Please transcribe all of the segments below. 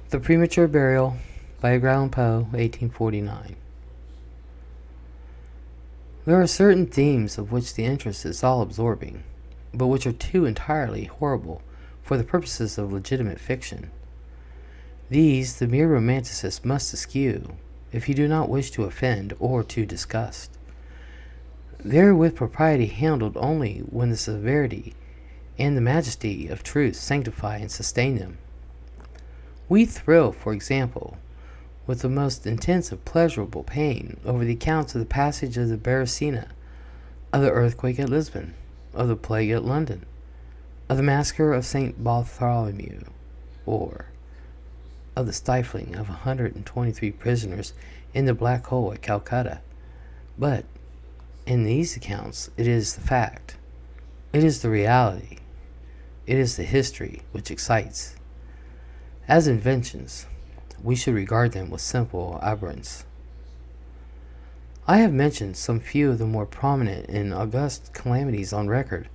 The Premature Burial by Edgar Allan Poe, 1849. There are certain themes of which the interest is all-absorbing, but which are too entirely horrible for the purposes of legitimate fiction. These the mere romanticist must eschew, if he do not wish to offend or to disgust. They are with propriety handled only when the severity and the majesty of truth sanctify and sustain them. We thrill, for example, with the most intense of pleasurable pain over the accounts of the passage of the Beresina, of the earthquake at Lisbon, of the plague at London, of the massacre of St. Bartholomew, or of the stifling of 123 prisoners in the black hole at Calcutta. But in these accounts it is the fact, it is the reality, it is the history which excites. As inventions, we should regard them with simple abhorrence. I have mentioned some few of the more prominent and august calamities on record,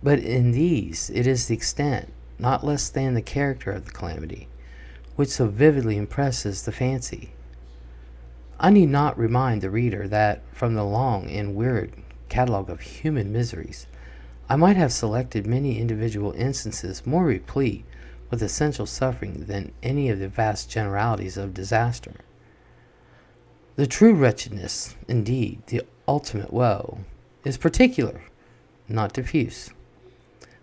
but in these it is the extent, not less than the character of the calamity, which so vividly impresses the fancy. I need not remind the reader that, from the long and weird catalogue of human miseries, I might have selected many individual instances more replete with essential suffering than any of the vast generalities of disaster. The true wretchedness, indeed, the ultimate woe, is particular, not diffuse.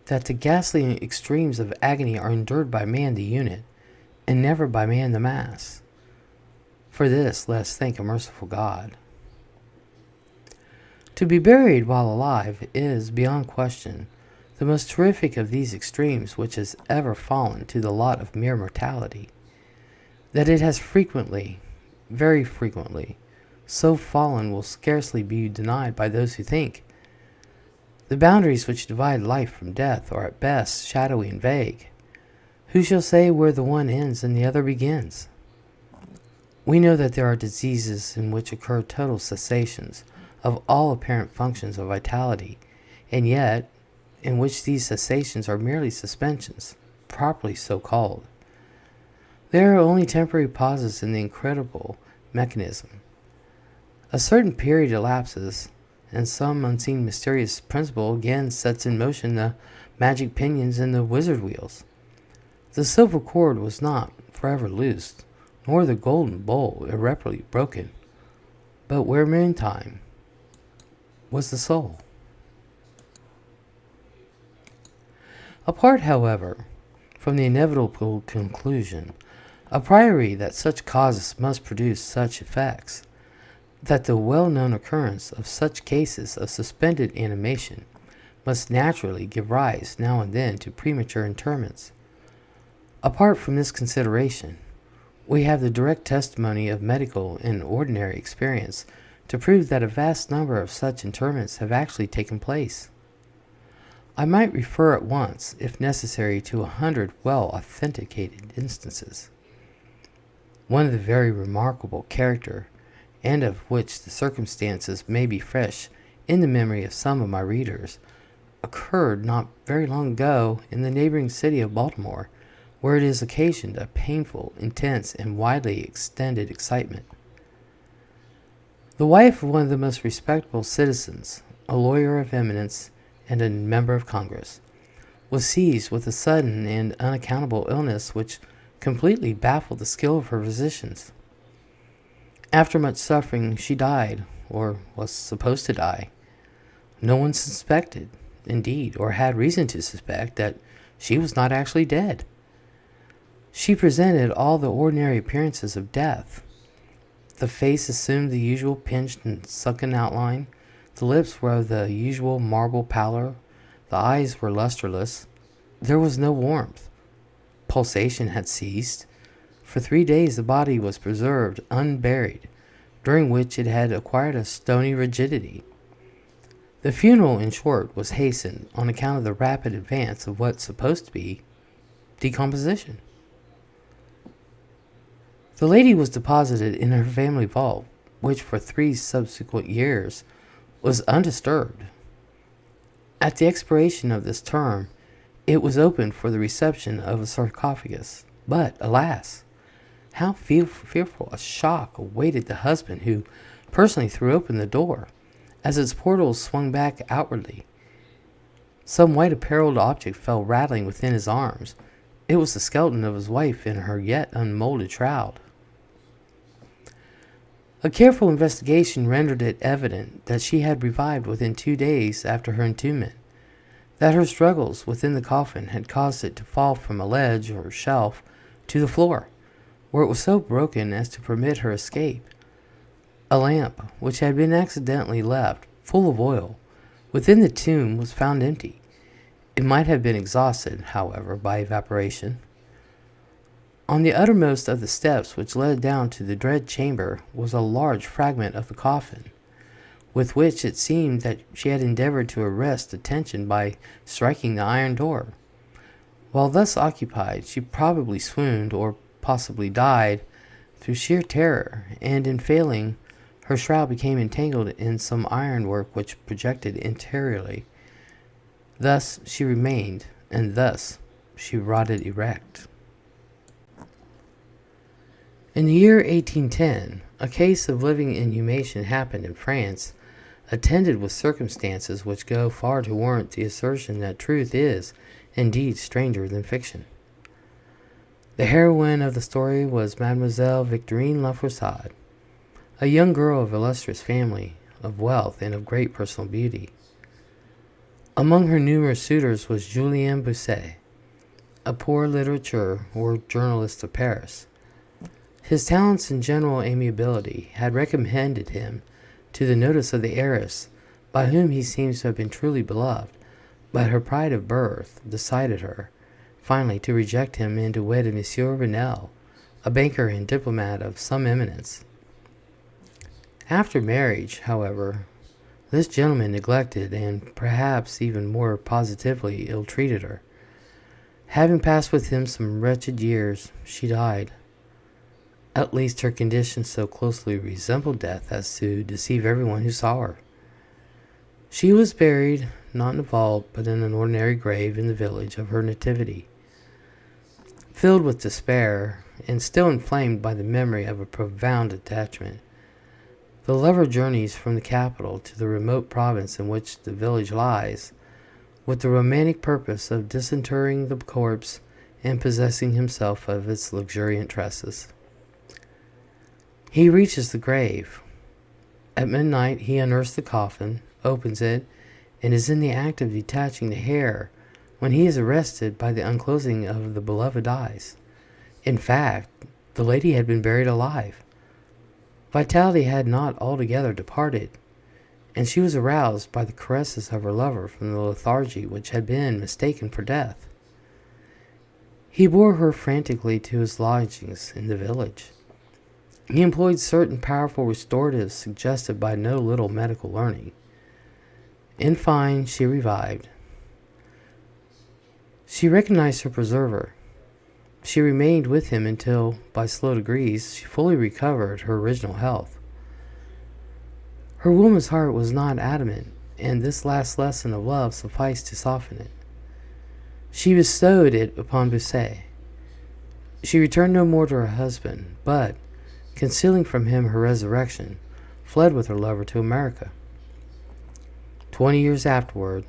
That the ghastly extremes of agony are endured by man the unit, and never by man the mass. For this let us thank a merciful God. To be buried while alive is, beyond question, the most terrific of these extremes which has ever fallen to the lot of mere mortality. That it has frequently, very frequently, so fallen will scarcely be denied by those who think. The boundaries which divide life from death are at best shadowy and vague. Who shall say where the one ends and the other begins? We know that there are diseases in which occur total cessations of all apparent functions of vitality, and yet in which these cessations are merely suspensions, properly so called. There are only temporary pauses in the incredible mechanism. A certain period elapses, and some unseen mysterious principle again sets in motion the magic pinions and the wizard wheels. The silver cord was not forever loosed, nor the golden bowl irreparably broken, but where meantime was the soul. Apart, however, from the inevitable conclusion, a priori that such causes must produce such effects, that the well-known occurrence of such cases of suspended animation must naturally give rise now and then to premature interments. Apart from this consideration, we have the direct testimony of medical and ordinary experience to prove that a vast number of such interments have actually taken place. I might refer at once, if necessary, to 100 well-authenticated instances. One of the very remarkable character, and of which the circumstances may be fresh in the memory of some of my readers, occurred not very long ago in the neighboring city of Baltimore, where it has occasioned a painful, intense, and widely extended excitement. The wife of one of the most respectable citizens, a lawyer of eminence and a member of Congress, was seized with a sudden and unaccountable illness which completely baffled the skill of her physicians. After much suffering, she died, or was supposed to die. No one suspected, indeed, or had reason to suspect, that she was not actually dead. She presented all the ordinary appearances of death. The face assumed the usual pinched and sunken outline, the lips were of the usual marble pallor, the eyes were lustreless, there was no warmth, pulsation had ceased. For 3 days the body was preserved unburied, during which it had acquired a stony rigidity. The funeral, in short, was hastened on account of the rapid advance of what's supposed to be decomposition. The lady was deposited in her family vault, which for 3 subsequent years was undisturbed. At the expiration of this term, it was opened for the reception of a sarcophagus, But, alas, how fearful a shock awaited the husband who personally threw open the door as its portals swung back outwardly. Some white apparelled object fell rattling within his arms. It was the skeleton of his wife in her yet unmolded shroud. A careful investigation rendered it evident that she had revived within 2 days after her entombment, that her struggles within the coffin had caused it to fall from a ledge or shelf to the floor, where it was so broken as to permit her escape. A lamp, which had been accidentally left, full of oil, within the tomb was found empty. It might have been exhausted, however, by evaporation. On the uttermost of the steps which led down to the dread chamber was a large fragment of the coffin, with which it seemed that she had endeavored to arrest attention by striking the iron door. While thus occupied, she probably swooned or possibly died through sheer terror, and in failing, her shroud became entangled in some ironwork which projected interiorly. Thus she remained, and thus she rotted erect. In the year 1810, a case of living inhumation happened in France, attended with circumstances which go far to warrant the assertion that truth is, indeed, stranger than fiction. The heroine of the story was Mademoiselle Victorine Lafourcade, a young girl of illustrious family, of wealth, and of great personal beauty. Among her numerous suitors was Julien Bossuet, a poor literature or journalist of Paris. His talents and general amiability had recommended him to the notice of the heiress, by whom he seems to have been truly beloved, but her pride of birth decided her, finally, to reject him and to wed Monsieur Renel, a banker and diplomat of some eminence. After marriage, however, this gentleman neglected and perhaps even more positively ill-treated her. Having passed with him some wretched years, she died. At least her condition so closely resembled death as to deceive everyone who saw her. She was buried, not in a vault, but in an ordinary grave in the village of her nativity. Filled with despair, and still inflamed by the memory of a profound attachment, the lover journeys from the capital to the remote province in which the village lies, with the romantic purpose of disinterring the corpse and possessing himself of its luxuriant tresses. He reaches the grave. At midnight he unearths the coffin, opens it, and is in the act of detaching the hair when he is arrested by the unclosing of the beloved eyes. In fact, the lady had been buried alive. Vitality had not altogether departed, and she was aroused by the caresses of her lover from the lethargy which had been mistaken for death. He bore her frantically to his lodgings in the village. He employed certain powerful restoratives suggested by no little medical learning. In fine, she revived. She recognized her preserver. She remained with him until, by slow degrees, she fully recovered her original health. Her woman's heart was not adamant, and this last lesson of love sufficed to soften it. She bestowed it upon Bossuet. She returned no more to her husband, but, concealing from him her resurrection, fled with her lover to America. 20 years afterward,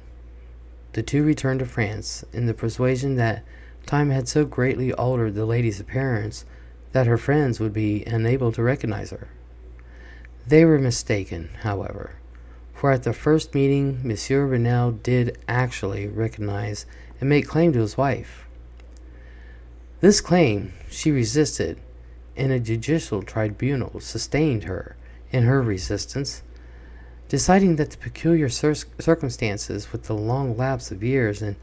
the two returned to France in the persuasion that time had so greatly altered the lady's appearance that her friends would be unable to recognize her. They were mistaken, however, for at the first meeting Monsieur Renel did actually recognize and make claim to his wife. This claim she resisted, and a judicial tribunal sustained her in her resistance, deciding that the peculiar circumstances with the long lapse of years and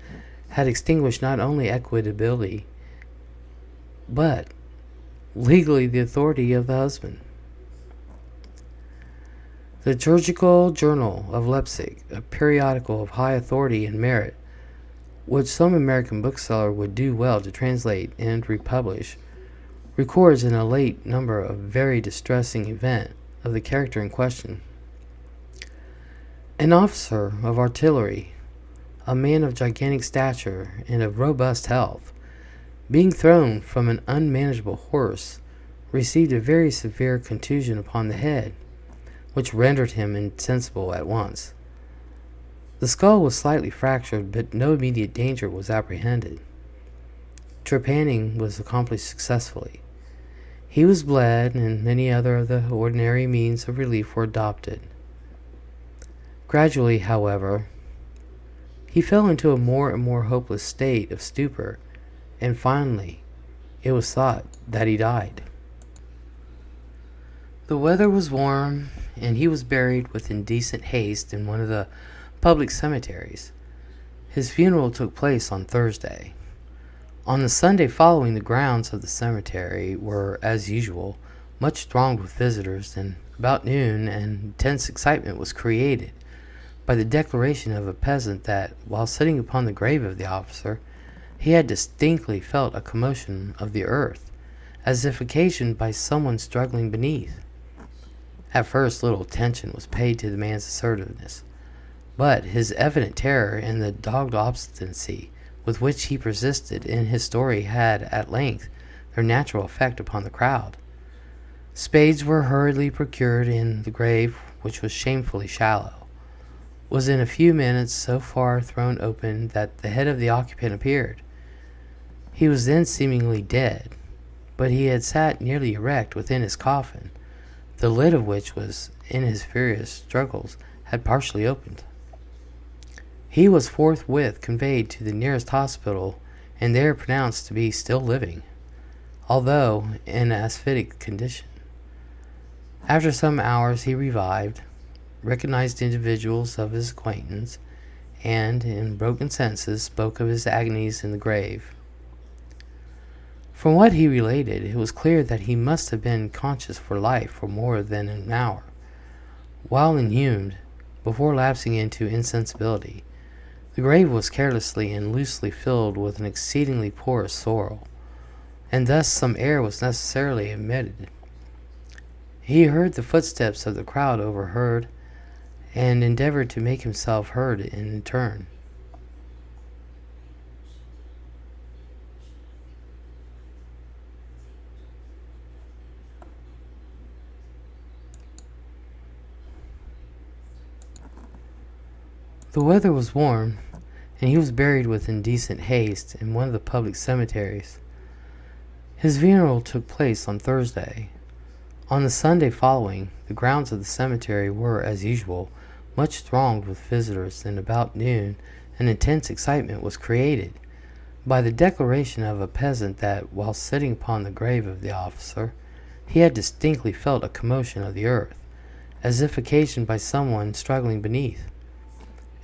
had extinguished not only equitability, but legally the authority of the husband. The Liturgical Journal of Leipzig, a periodical of high authority and merit, which some American bookseller would do well to translate and republish, records in a late number a very distressing event of the character in question. An officer of artillery, a man of gigantic stature and of robust health, being thrown from an unmanageable horse, received a very severe contusion upon the head, which rendered him insensible at once. The skull was slightly fractured, but no immediate danger was apprehended. Trepanning was accomplished successfully. He was bled, and many other of the ordinary means of relief were adopted. Gradually, however, he fell into a more and more hopeless state of stupor, and finally it was thought that he died. The weather was warm, and he was buried with indecent haste in one of the public cemeteries. His funeral took place on Thursday. On the Sunday following, the grounds of the cemetery were, as usual, much thronged with visitors, and about noon an intense excitement was created by the declaration of a peasant that, while sitting upon the grave of the officer, he had distinctly felt a commotion of the earth, as if occasioned by someone struggling beneath. At first little attention was paid to the man's assertiveness, but his evident terror and the dogged obstinacy with which he persisted in his story had at length their natural effect upon the crowd. Spades were hurriedly procured, and the grave, which was shamefully shallow, was in a few minutes so far thrown open that the head of the occupant appeared. He was then seemingly dead, but he had sat nearly erect within his coffin, the lid of which was, in his furious struggles, had partially opened. He was forthwith conveyed to the nearest hospital, and there pronounced to be still living, although in an asphytic condition. After some hours he revived, recognized individuals of his acquaintance, and, in broken senses, spoke of his agonies in the grave. From what he related, it was clear that he must have been conscious for life for more than an hour, while inhumed, before lapsing into insensibility. The grave was carelessly and loosely filled with an exceedingly porous soil, and thus some air was necessarily admitted. He heard the footsteps of the crowd overheard, and endeavored to make himself heard in turn. The weather was warm, and he was buried with indecent haste in one of the public cemeteries. His funeral took place on Thursday. On the Sunday following, the grounds of the cemetery were, as usual, much thronged with visitors, and about noon an intense excitement was created by the declaration of a peasant that, while sitting upon the grave of the officer, he had distinctly felt a commotion of the earth, as if occasioned by someone struggling beneath.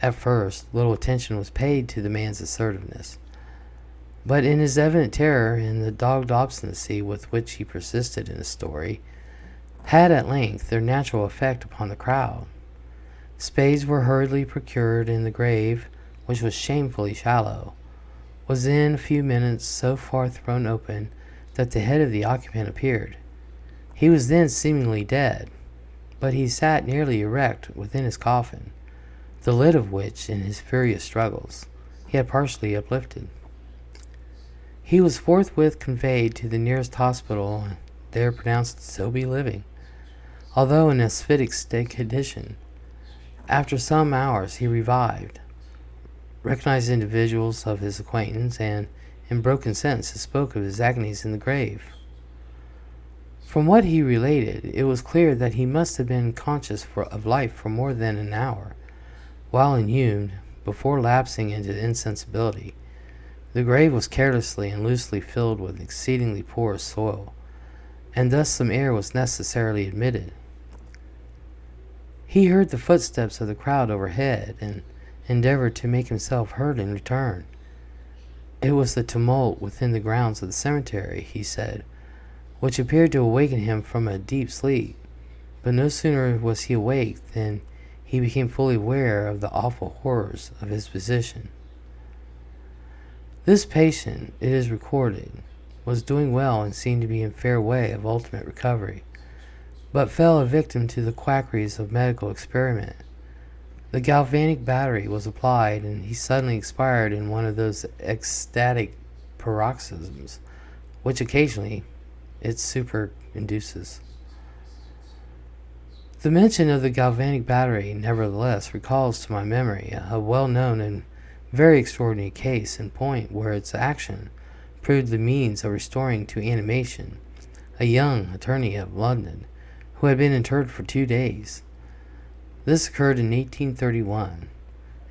At first little attention was paid to the man's assertiveness, but in his evident terror and the dogged obstinacy with which he persisted in his story, had at length their natural effect upon the crowd. Spades were hurriedly procured, and the grave, which was shamefully shallow, was in a few minutes so far thrown open that the head of the occupant appeared. He was then seemingly dead, but he sat nearly erect within his coffin, the lid of which, in his furious struggles, he had partially uplifted. He was forthwith conveyed to the nearest hospital, and there pronounced to still be living, although in an asphytic condition. After some hours he revived, recognized individuals of his acquaintance, and, in broken sentences, spoke of his agonies in the grave. From what he related, it was clear that he must have been conscious of life for more than an hour, while inhumed, before lapsing into insensibility. The grave was carelessly and loosely filled with exceedingly porous soil, and thus some air was necessarily admitted. He heard the footsteps of the crowd overhead, and endeavored to make himself heard in return. It was the tumult within the grounds of the cemetery, he said, which appeared to awaken him from a deep sleep. But no sooner was he awake than he became fully aware of the awful horrors of his position. This patient, it is recorded, was doing well and seemed to be in fair way of ultimate recovery, but fell a victim to the quackeries of medical experiment. The galvanic battery was applied, and he suddenly expired in one of those ecstatic paroxysms, which occasionally it superinduces. The mention of the galvanic battery, nevertheless, recalls to my memory a well-known and very extraordinary case in point where its action proved the means of restoring to animation a young attorney of London who had been interred for 2 days. This occurred in 1831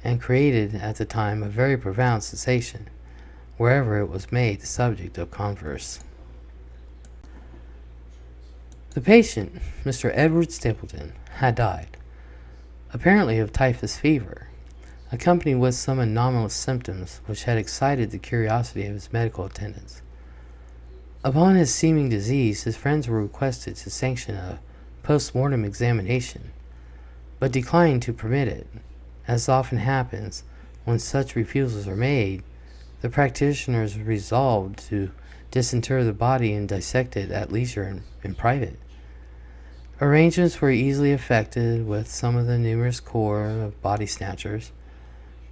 and created at the time a very profound sensation wherever it was made the subject of converse. The patient, Mr. Edward Stapleton, had died, apparently of typhus fever, accompanied with some anomalous symptoms which had excited the curiosity of his medical attendants. Upon his seeming disease, his friends were requested to sanction a post-mortem examination, but declined to permit it. As often happens when such refusals are made, the practitioners resolved to disinter the body and dissect it at leisure in private. Arrangements were easily effected with some of the numerous corps of body snatchers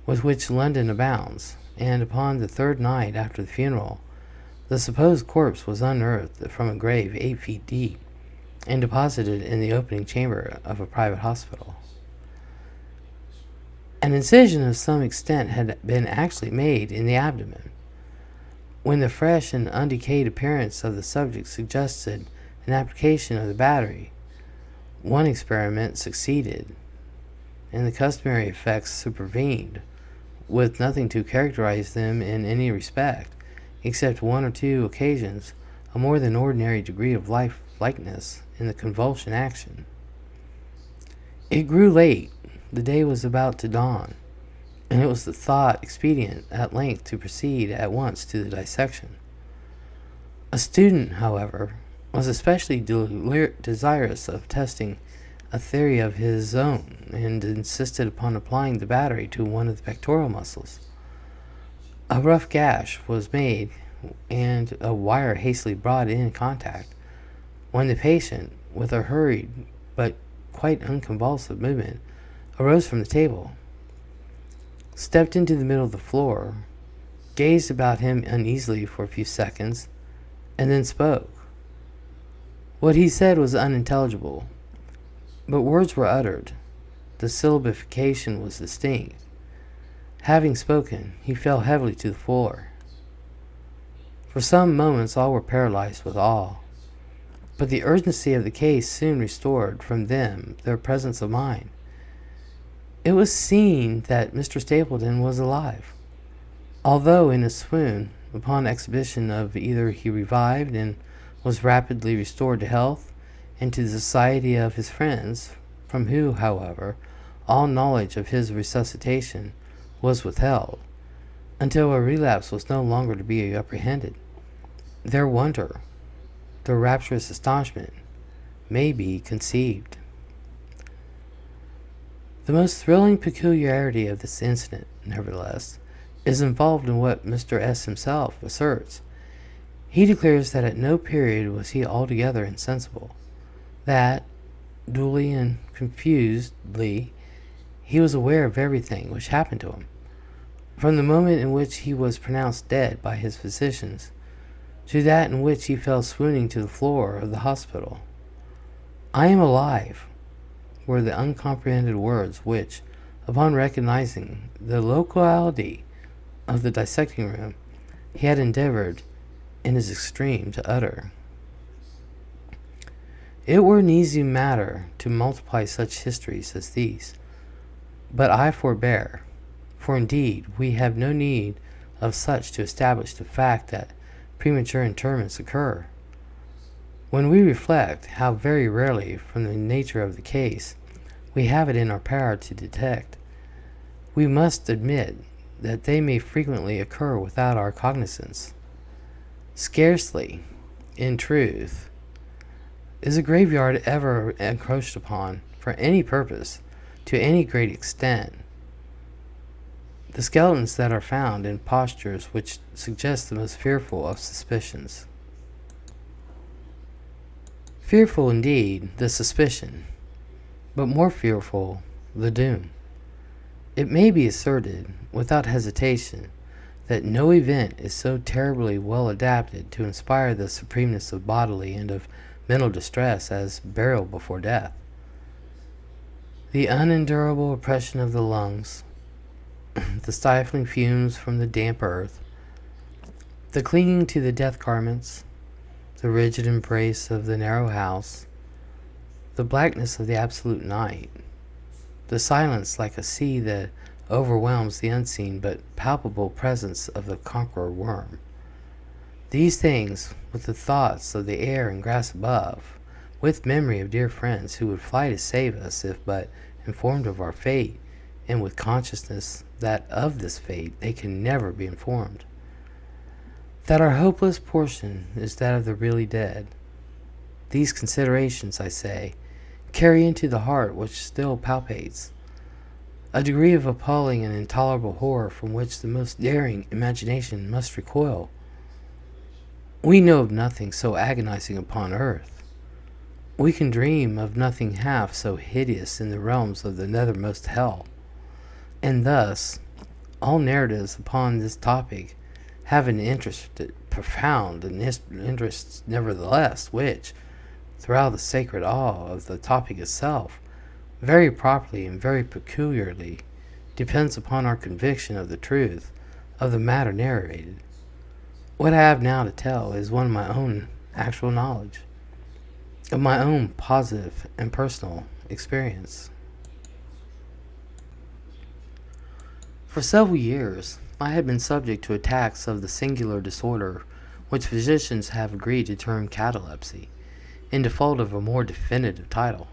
with which London abounds, and upon the 3rd night after the funeral, the supposed corpse was unearthed from a grave 8 feet deep and deposited in the opening chamber of a private hospital. An incision of some extent had been actually made in the abdomen. When the fresh and undecayed appearance of the subject suggested an application of the battery, one experiment succeeded, and the customary effects supervened, with nothing to characterize them in any respect, except 1 or 2 occasions a more than ordinary degree of lifelikenness in the convulsion action. It grew late. The day was about to dawn, and it was thought expedient at length to proceed at once to the dissection. A student, however, was especially desirous of testing a theory of his own, and insisted upon applying the battery to one of the pectoral muscles. A rough gash was made, and a wire hastily brought in contact, when the patient, with a hurried but quite unconvulsive movement, arose from the table, stepped into the middle of the floor, gazed about him uneasily for a few seconds, and then spoke. What he said was unintelligible, but words were uttered. The syllabification was distinct. Having spoken, he fell heavily to the floor. For some moments all were paralyzed with awe, but the urgency of the case soon restored from them their presence of mind. It was seen that Mr. Stapleton was alive, although in a swoon. Upon exhibition of either he revived and was rapidly restored to health and to the society of his friends, from whom, however, all knowledge of his resuscitation was withheld, until a relapse was no longer to be apprehended. Their wonder, their rapturous astonishment, may be conceived. The most thrilling peculiarity of this incident, nevertheless, is involved in what Mr. S. himself asserts. He declares that at no period was he altogether insensible, that, dully and confusedly, he was aware of everything which happened to him, from the moment in which he was pronounced dead by his physicians, to that in which he fell swooning to the floor of the hospital. "I am alive," were the uncomprehended words which, upon recognizing the locality of the dissecting room, he had endeavored in his extreme to utter. It were an easy matter to multiply such histories as these, but I forbear, for indeed we have no need of such to establish the fact that premature interments occur. When we reflect how very rarely, from the nature of the case, we have it in our power to detect, we must admit that they may frequently occur without our cognizance. Scarcely, in truth, is a graveyard ever encroached upon for any purpose to any great extent. The skeletons that are found in postures which suggest the most fearful of suspicions. Fearful indeed the suspicion, but more fearful the doom. It may be asserted, without hesitation, that no event is so terribly well adapted to inspire the supremeness of bodily and of mental distress as burial before death. The unendurable oppression of the lungs, the stifling fumes from the damp earth, the clinging to the death garments, the rigid embrace of the narrow house, the blackness of the absolute night, the silence like a sea that overwhelms the unseen but palpable presence of the conqueror worm. These things, with the thoughts of the air and grass above, with memory of dear friends who would fly to save us if but informed of our fate, and with consciousness that of this fate they can never be informed, that our hopeless portion is that of the really dead. These considerations, I say, carry into the heart which still palpates a degree of appalling and intolerable horror from which the most daring imagination must recoil. We know of nothing so agonizing upon earth. We can dream of nothing half so hideous in the realms of the nethermost hell. And thus, all narratives upon this topic have an interest, profound and interest nevertheless, which, throughout the sacred awe of the topic itself, very properly and very peculiarly depends upon our conviction of the truth of the matter narrated. What I have now to tell is one of my own actual knowledge, of my own positive and personal experience. For several years, I had been subject to attacks of the singular disorder which physicians have agreed to term catalepsy, in default of a more definitive title.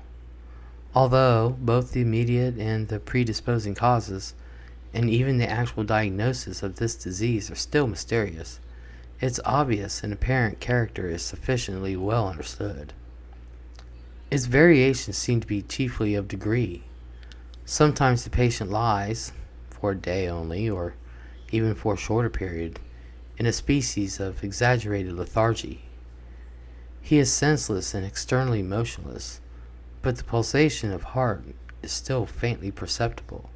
Although both the immediate and the predisposing causes, and even the actual diagnosis of this disease, are still mysterious, its obvious and apparent character is sufficiently well understood. Its variations seem to be chiefly of degree. Sometimes the patient lies, for a day only, or even for a shorter period, in a species of exaggerated lethargy. He is senseless and externally motionless, but the pulsation of heart is still faintly perceptible.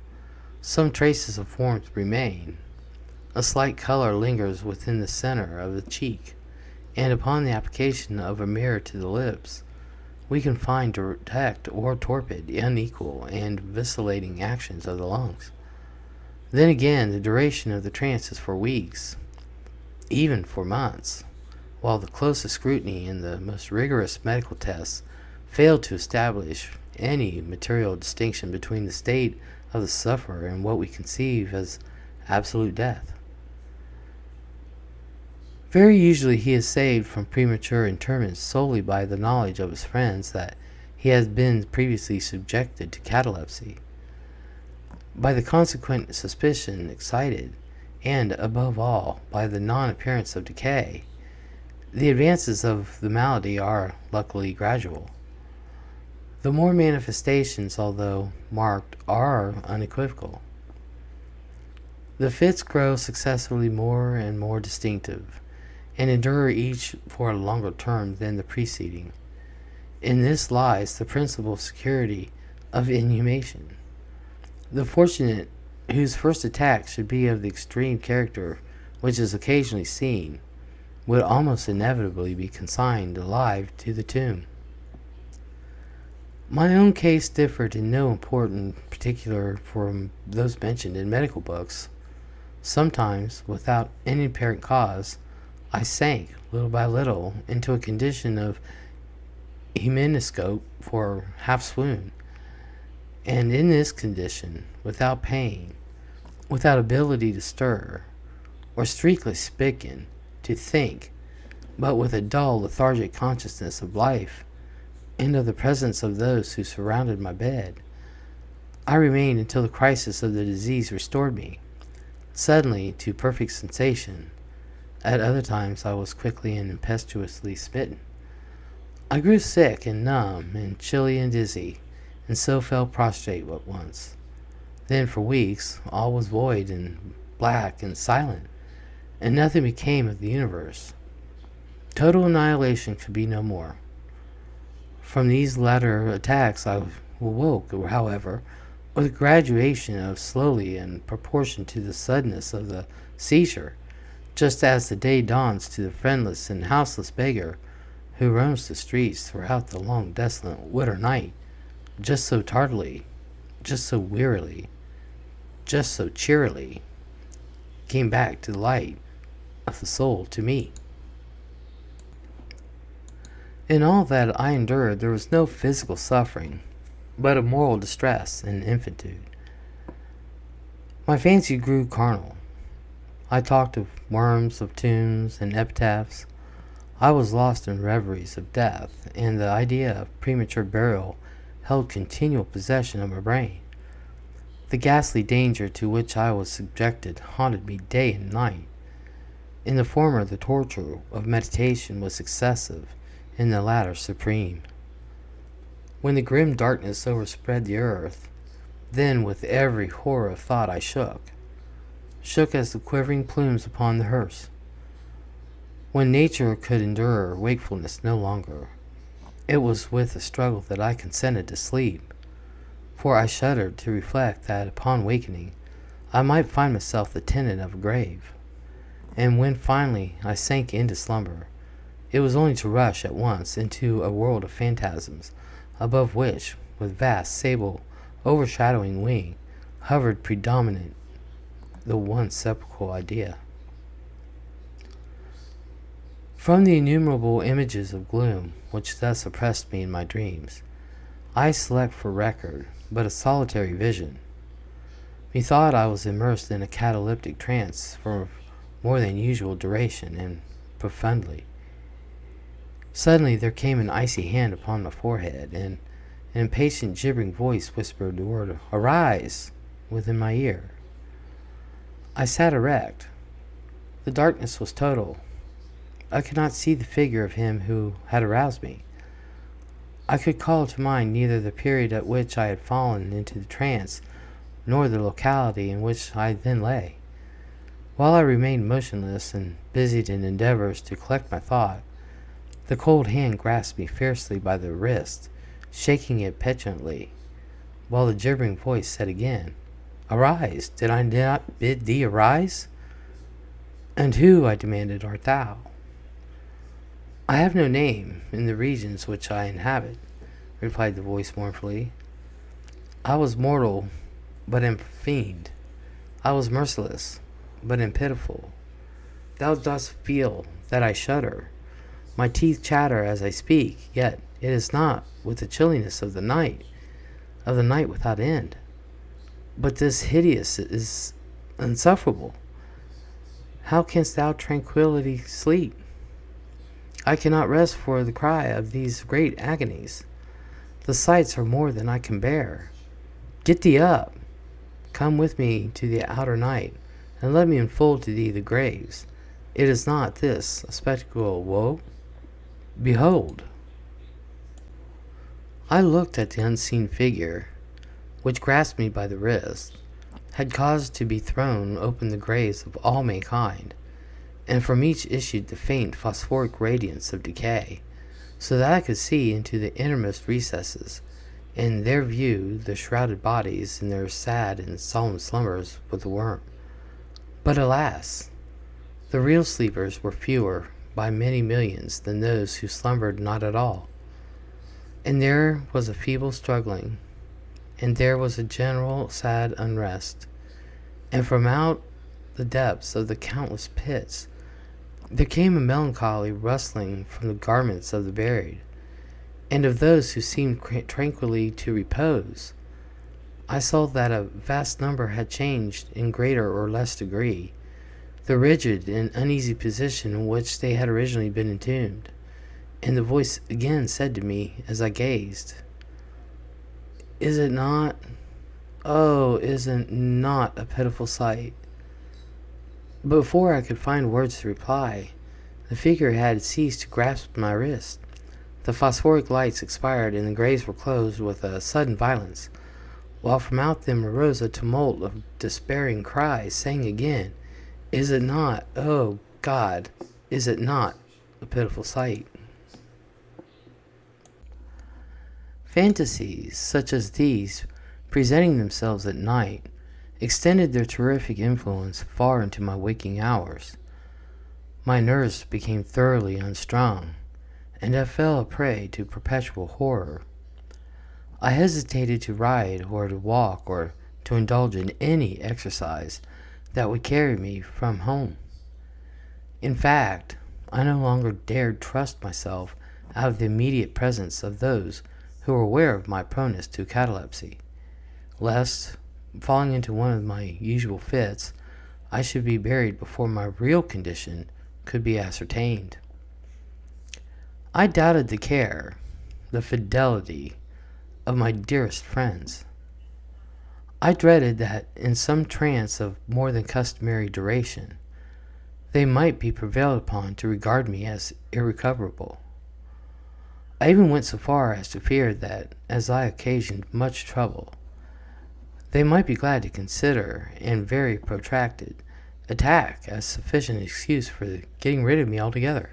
Some traces of warmth remain. A slight color lingers within the center of the cheek, and upon the application of a mirror to the lips, we can find direct or torpid, unequal, and vacillating actions of the lungs. Then again, the duration of the trance is for weeks, even for months, while the closest scrutiny and the most rigorous medical tests failed to establish any material distinction between the state of the sufferer and what we conceive as absolute death. Very usually he is saved from premature interment solely by the knowledge of his friends that he has been previously subjected to catalepsy, by the consequent suspicion excited, and, above all, by the non-appearance of decay. The advances of the malady are, luckily, gradual. The more manifestations, although marked, are unequivocal. The fits grow successively more and more distinctive, and endure each for a longer term than the preceding. In this lies the principal security of inhumation. The fortunate whose first attack should be of the extreme character which is occasionally seen, would almost inevitably be consigned alive to the tomb. My own case differed in no important particular from those mentioned in medical books. Sometimes, without any apparent cause, I sank, little by little, into a condition of heminoscope for half-swoon, and in this condition, without pain, without ability to stir, or strictly speaking, to think, but with a dull, lethargic consciousness of life, and of the presence of those who surrounded my bed, I remained until the crisis of the disease restored me, suddenly to perfect sensation. At other times I was quickly and impetuously smitten. I grew sick and numb and chilly and dizzy, and so fell prostrate at once. Then for weeks all was void and black and silent, and nothing became of the universe. Total annihilation could be no more. From these latter attacks I awoke, however, with a graduation of slowly in proportion to the suddenness of the seizure, just as the day dawns to the friendless and houseless beggar who roams the streets throughout the long desolate winter night, just so tardily, just so wearily, just so cheerily, came back to the light of the soul to me. In all that I endured there was no physical suffering, but a moral distress and infinitude. My fancy grew carnal. I talked of worms, of tombs, and epitaphs. I was lost in reveries of death, and the idea of premature burial held continual possession of my brain. The ghastly danger to which I was subjected haunted me day and night. In the former, the torture of meditation was excessive, in the latter supreme. When the grim darkness overspread the earth, then with every horror of thought I shook as the quivering plumes upon the hearse. When nature could endure wakefulness no longer, it was with a struggle that I consented to sleep, for I shuddered to reflect that upon wakening I might find myself the tenant of a grave, and when finally I sank into slumber, it was only to rush at once into a world of phantasms, above which, with vast sable overshadowing wing, hovered predominant the one sepulchral idea. From the innumerable images of gloom which thus oppressed me in my dreams, I select for record but a solitary vision. Methought I was immersed in a cataleptic trance for more than usual duration, and profundly. Suddenly there came an icy hand upon my forehead, and an impatient gibbering voice whispered the word "Arise!" within my ear. I sat erect. The darkness was total. I could not see the figure of him who had aroused me. I could call to mind neither the period at which I had fallen into the trance, nor the locality in which I then lay. While I remained motionless and busied in endeavors to collect my thought, the cold hand grasped me fiercely by the wrist, shaking it petulantly, while the gibbering voice said again, "Arise! Did I not bid thee arise?" "And who," I demanded, "art thou?" "I have no name in the regions which I inhabit," replied the voice mournfully. "I was mortal, but am fiend. I was merciless, but am pitiful. Thou dost feel that I shudder. My teeth chatter as I speak, yet it is not with the chilliness of the night without end. But this hideous is insufferable. How canst thou tranquilly sleep? I cannot rest for the cry of these great agonies. The sights are more than I can bear. Get thee up. Come with me to the outer night, and let me unfold to thee the graves. It is not this a spectacle of woe? Behold!" I looked at the unseen figure, which grasped me by the wrist, had caused to be thrown open the graves of all mankind, and from each issued the faint phosphoric radiance of decay, so that I could see into the innermost recesses, and there view the shrouded bodies in their sad and solemn slumbers with the worm. But alas! The real sleepers were fewer by many millions than those who slumbered not at all. And there was a feeble struggling, and there was a general sad unrest, and from out the depths of the countless pits there came a melancholy rustling from the garments of the buried, and of those who seemed tranquilly to repose. I saw that a vast number had changed in greater or less degree the rigid and uneasy position in which they had originally been entombed, and the voice again said to me as I gazed, "Is it not, oh, is it not a pitiful sight?" But before I could find words to reply, the figure had ceased to grasp my wrist. The phosphoric lights expired, and the graves were closed with a sudden violence, while from out them arose a tumult of despairing cries, saying again, "Is it not, oh God, is it not a pitiful sight?" Fantasies such as these, presenting themselves at night, extended their terrific influence far into my waking hours. My nerves became thoroughly unstrung, and I fell a prey to perpetual horror. I hesitated to ride or to walk or to indulge in any exercise that would carry me from home. In fact, I no longer dared trust myself out of the immediate presence of those who were aware of my proneness to catalepsy, lest, falling into one of my usual fits, I should be buried before my real condition could be ascertained. I doubted the care, the fidelity of my dearest friends. I dreaded that in some trance of more than customary duration, they might be prevailed upon to regard me as irrecoverable. I even went so far as to fear that, as I occasioned much trouble, they might be glad to consider a very protracted attack as sufficient excuse for getting rid of me altogether.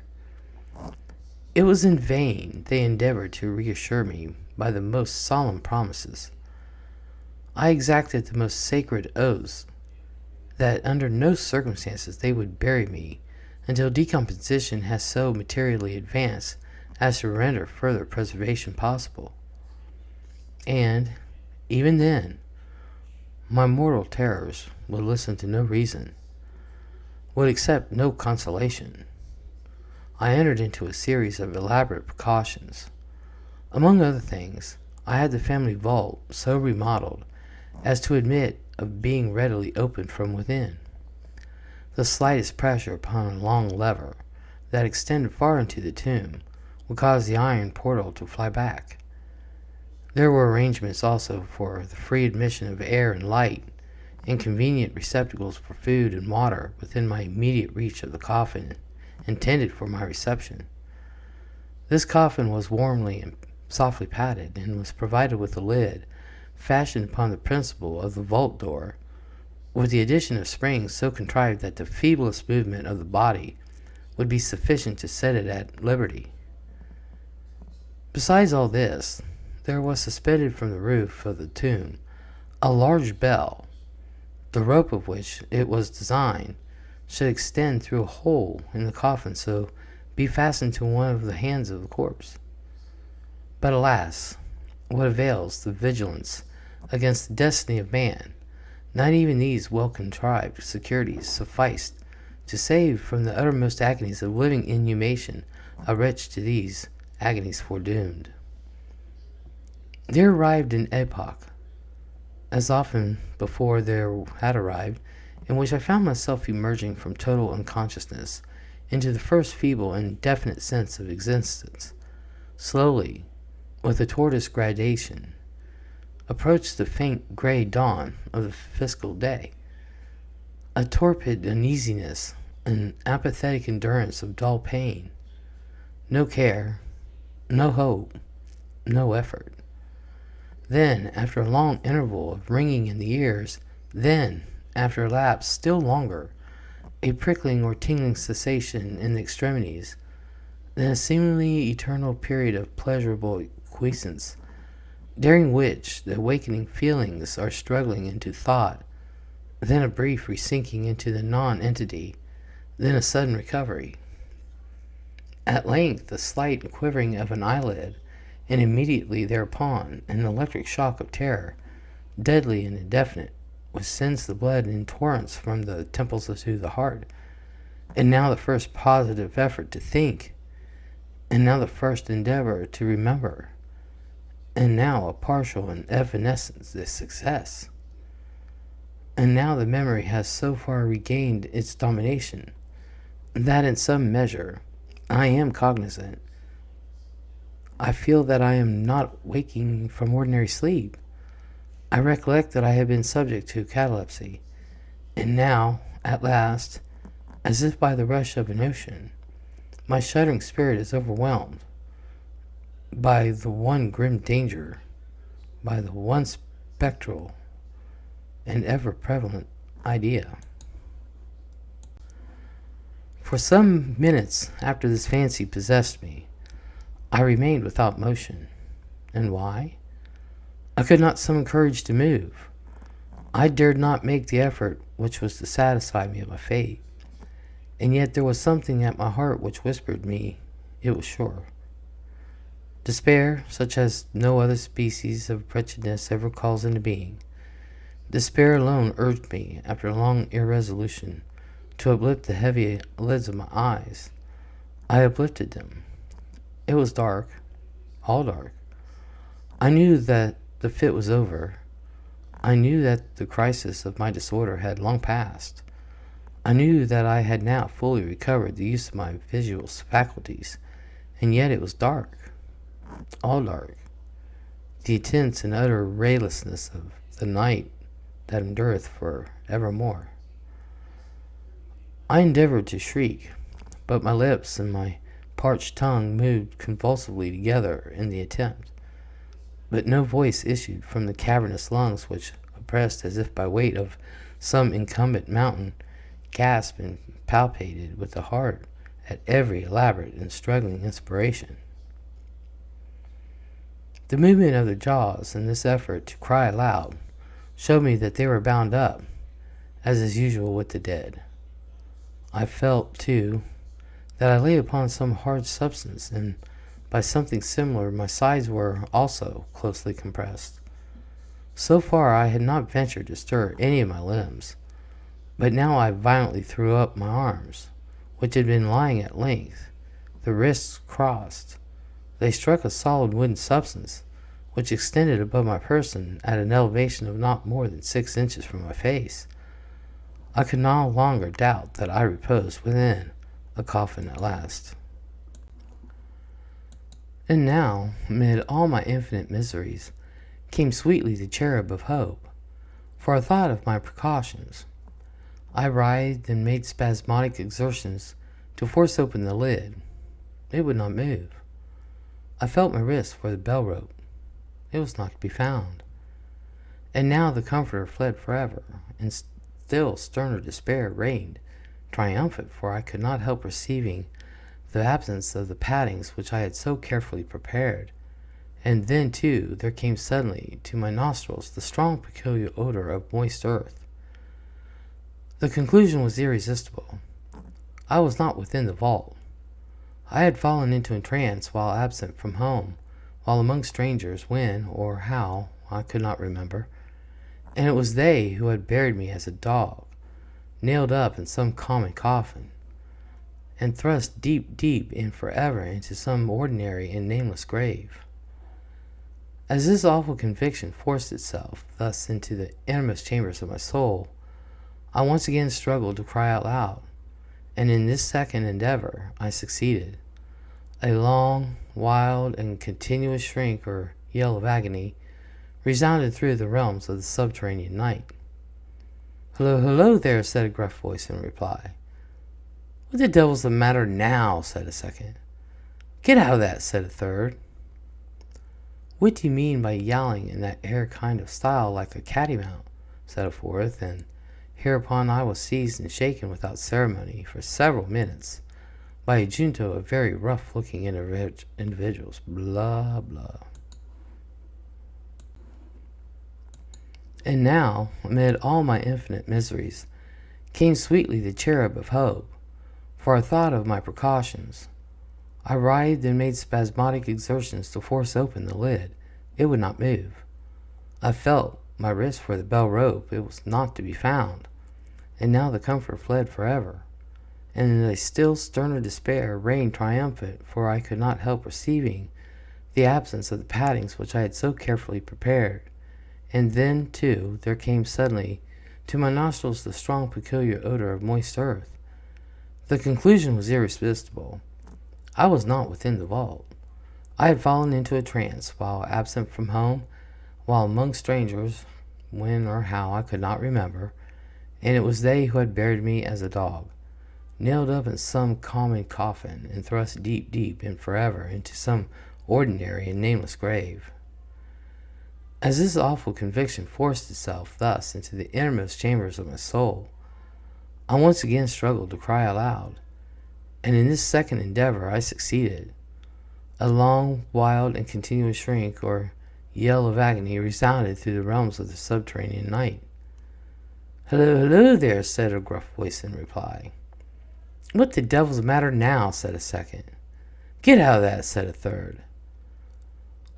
It was in vain they endeavored to reassure me by the most solemn promises. I exacted the most sacred oaths that under no circumstances they would bury me until decomposition has so materially advanced as to render further preservation possible. And, even then, my mortal terrors would listen to no reason, would accept no consolation. I entered into a series of elaborate precautions. Among other things, I had the family vault so remodeled as to admit of being readily opened from within. The slightest pressure upon a long lever that extended far into the tomb would cause the iron portal to fly back. There were arrangements also for the free admission of air and light, and convenient receptacles for food and water within my immediate reach of the coffin intended for my reception. This coffin was warmly and softly padded, and was provided with a lid fashioned upon the principle of the vault door, with the addition of springs so contrived that the feeblest movement of the body would be sufficient to set it at liberty. Besides all this, there was suspended from the roof of the tomb a large bell, the rope of which it was designed should extend through a hole in the coffin, so be fastened to one of the hands of the corpse. But alas, what avails the vigilance against the destiny of man? Not even these well-contrived securities sufficed to save from the uttermost agonies of living inhumation a wretch to these agonies foredoomed. There arrived an epoch, as often before there had arrived, in which I found myself emerging from total unconsciousness into the first feeble and definite sense of existence. Slowly, with a tortoise gradation, approached the faint gray dawn of the fiscal day. A torpid uneasiness, an apathetic endurance of dull pain. No care, no hope, no effort. Then, after a long interval of ringing in the ears, then, after a lapse still longer, a prickling or tingling cessation in the extremities, then a seemingly eternal period of pleasurable quiescence, during which the awakening feelings are struggling into thought, then a brief resinking into the non-entity, then a sudden recovery. At length, the slight quivering of an eyelid, and immediately thereupon an electric shock of terror, deadly and indefinite, which sends the blood in torrents from the temples to the heart. And now the first positive effort to think, and now the first endeavor to remember, and now a partial and evanescent success. And now the memory has so far regained its domination that in some measure I am cognizant. I feel that I am not waking from ordinary sleep. I recollect that I have been subject to catalepsy, and now, at last, as if by the rush of an ocean, my shuddering spirit is overwhelmed by the one grim danger, by the one spectral and ever-prevalent idea. For some minutes after this fancy possessed me, I remained without motion. And why? I could not summon courage to move. I dared not make the effort which was to satisfy me of my fate, and yet there was something at my heart which whispered me it was sure. Despair, such as no other species of wretchedness ever calls into being, despair alone urged me, after long irresolution, to uplift the heavy lids of my eyes. I uplifted them. It was dark, all dark. I knew that the fit was over. I knew that the crisis of my disorder had long passed. I knew that I had now fully recovered the use of my visual faculties, and yet it was dark, all dark. The intense and utter raylessness of the night that endureth for evermore. I endeavored to shriek, but my lips and my parched tongue moved convulsively together in the attempt. But no voice issued from the cavernous lungs which, oppressed as if by weight of some incumbent mountain, gasped and palpitated with the heart at every elaborate and struggling inspiration. The movement of their jaws and this effort to cry aloud showed me that they were bound up, as is usual with the dead. I felt, too, that I lay upon some hard substance, and by something similar my sides were also closely compressed. So far I had not ventured to stir any of my limbs, but now I violently threw up my arms, which had been lying at length, the wrists crossed. They struck a solid wooden substance, which extended above my person at an elevation of not more than 6 inches from my face. I could no longer doubt that I reposed within a coffin at last. And now, amid all my infinite miseries, came sweetly the cherub of hope, for I thought of my precautions. I writhed and made spasmodic exertions to force open the lid. It would not move. I felt my wrist for the bell rope. It was not to be found. And now the comforter fled forever, and still sterner despair reigned triumphant, for I could not help perceiving the absence of the paddings which I had so carefully prepared. And then, too, there came suddenly to my nostrils the strong peculiar odor of moist earth. The conclusion was irresistible. I was not within the vault. I had fallen into a trance while absent from home, while among strangers, when or how, I could not remember, and it was they who had buried me as a dog, nailed up in some common coffin, and thrust deep in forever into some ordinary and nameless grave. As this awful conviction forced itself thus into the innermost chambers of my soul, I once again struggled to cry out loud, and in this second endeavor I succeeded. A long, wild, and continuous shriek or yell of agony resounded through the realms of the subterranean night. "Hello, hello there," said a gruff voice in reply. "What the devil's the matter now?" said a second. "Get out of that," said a third. "What do you mean by yowling in that air kind of style like a cattymount?" said a fourth, and hereupon I was seized and shaken without ceremony for several minutes by a junto of very rough-looking individuals. Blah, blah. And now, amid all my infinite miseries, came sweetly the cherub of hope, for I thought of my precautions. I writhed and made spasmodic exertions to force open the lid. It would not move. I felt my wrist for the bell rope. It was not to be found. And now the comfort fled forever, and in a still sterner despair reigned triumphant, for I could not help perceiving the absence of the paddings which I had so carefully prepared. And then, too, there came suddenly to my nostrils the strong peculiar odor of moist earth. The conclusion was irresistible. I was not within the vault. I had fallen into a trance while absent from home, while among strangers, when or how I could not remember, and it was they who had buried me as a dog, nailed up in some common coffin, and thrust deep in forever into some ordinary and nameless grave. As this awful conviction forced itself thus into the innermost chambers of my soul, I once again struggled to cry aloud, and in this second endeavor I succeeded. A long, wild, and continuous shriek or yell of agony resounded through the realms of the subterranean night. Hello, hello there, said a gruff voice in reply. What the devil's the matter now, said a second. Get out of that, said a third.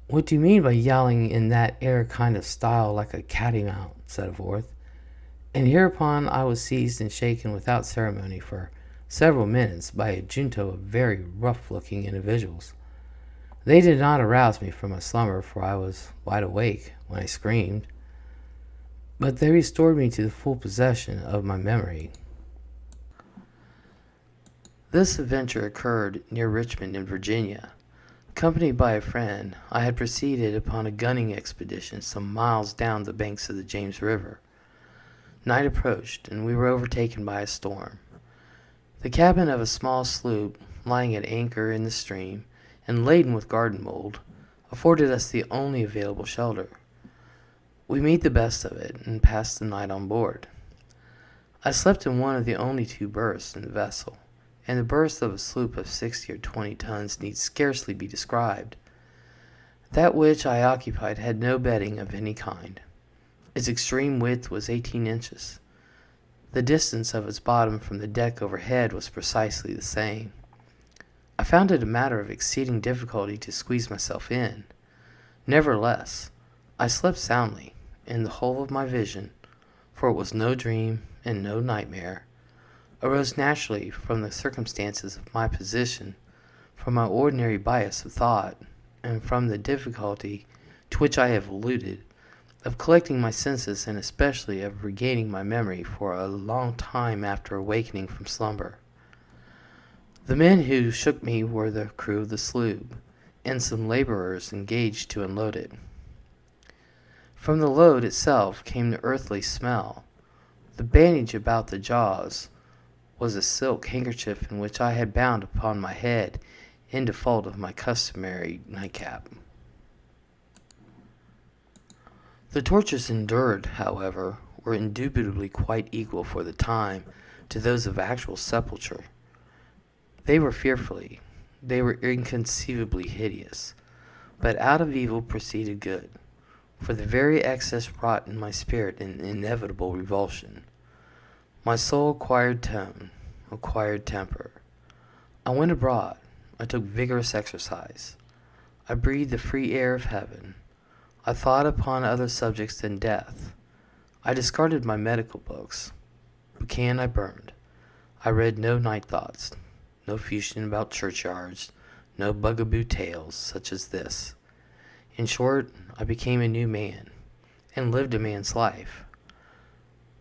What do you mean by yelling in that air kind of style like a cattymount, said a fourth. And hereupon I was seized and shaken without ceremony for several minutes by a junto of very rough-looking individuals. They did not arouse me from my slumber, for I was wide awake when I screamed, but they restored me to the full possession of my memory. This adventure occurred near Richmond in Virginia. Accompanied by a friend, I had proceeded upon a gunning expedition some miles down the banks of the James River. Night approached, and we were overtaken by a storm. The cabin of a small sloop, lying at anchor in the stream, and laden with garden mold, afforded us the only available shelter. We made the best of it, and passed the night on board. I slept in one of the only two berths in the vessel, and the berths of a sloop of 60 or 20 tons need scarcely be described. That which I occupied had no bedding of any kind. Its extreme width was 18 inches. The distance of its bottom from the deck overhead was precisely the same. I found it a matter of exceeding difficulty to squeeze myself in. Nevertheless, I slept soundly, and the whole of my vision, for it was no dream and no nightmare, arose naturally from the circumstances of my position, from my ordinary bias of thought, and from the difficulty to which I have alluded, of collecting my senses and especially of regaining my memory for a long time after awakening from slumber. The men who shook me were the crew of the sloop, and some laborers engaged to unload it. From the load itself came the earthly smell. The bandage about the jaws was a silk handkerchief in which I had bound upon my head in default of my customary nightcap. The tortures endured, however, were indubitably quite equal for the time to those of actual sepulture. They were inconceivably hideous, but out of evil proceeded good, for the very excess wrought in my spirit an inevitable revulsion. My soul acquired tone, acquired temper. I went abroad, I took vigorous exercise, I breathed the free air of heaven, I thought upon other subjects than death. I discarded my medical books. Buchanan I burned. I read no night thoughts, no fusion about churchyards, no bugaboo tales such as this. In short, I became a new man, and lived a man's life.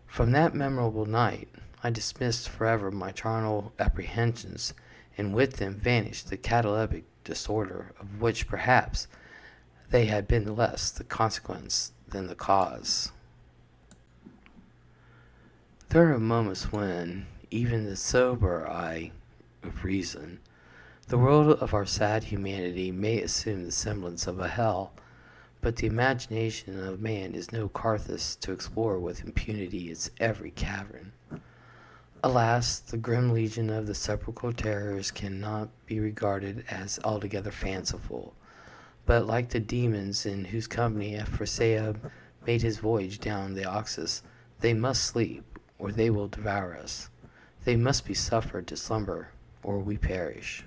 From that memorable night, I dismissed forever my charnel apprehensions, and with them vanished the cataleptic disorder, of which perhaps they had been less the consequence than the cause. There are moments when, even the sober eye of reason, the world of our sad humanity may assume the semblance of a hell, but the imagination of man is no Carthus to explore with impunity its every cavern. Alas, the grim legion of the sepulchral terrors cannot be regarded as altogether fanciful, but like the demons in whose company Aphrodite made his voyage down the Oxus, they must sleep, or they will devour us. They must be suffered to slumber, or we perish.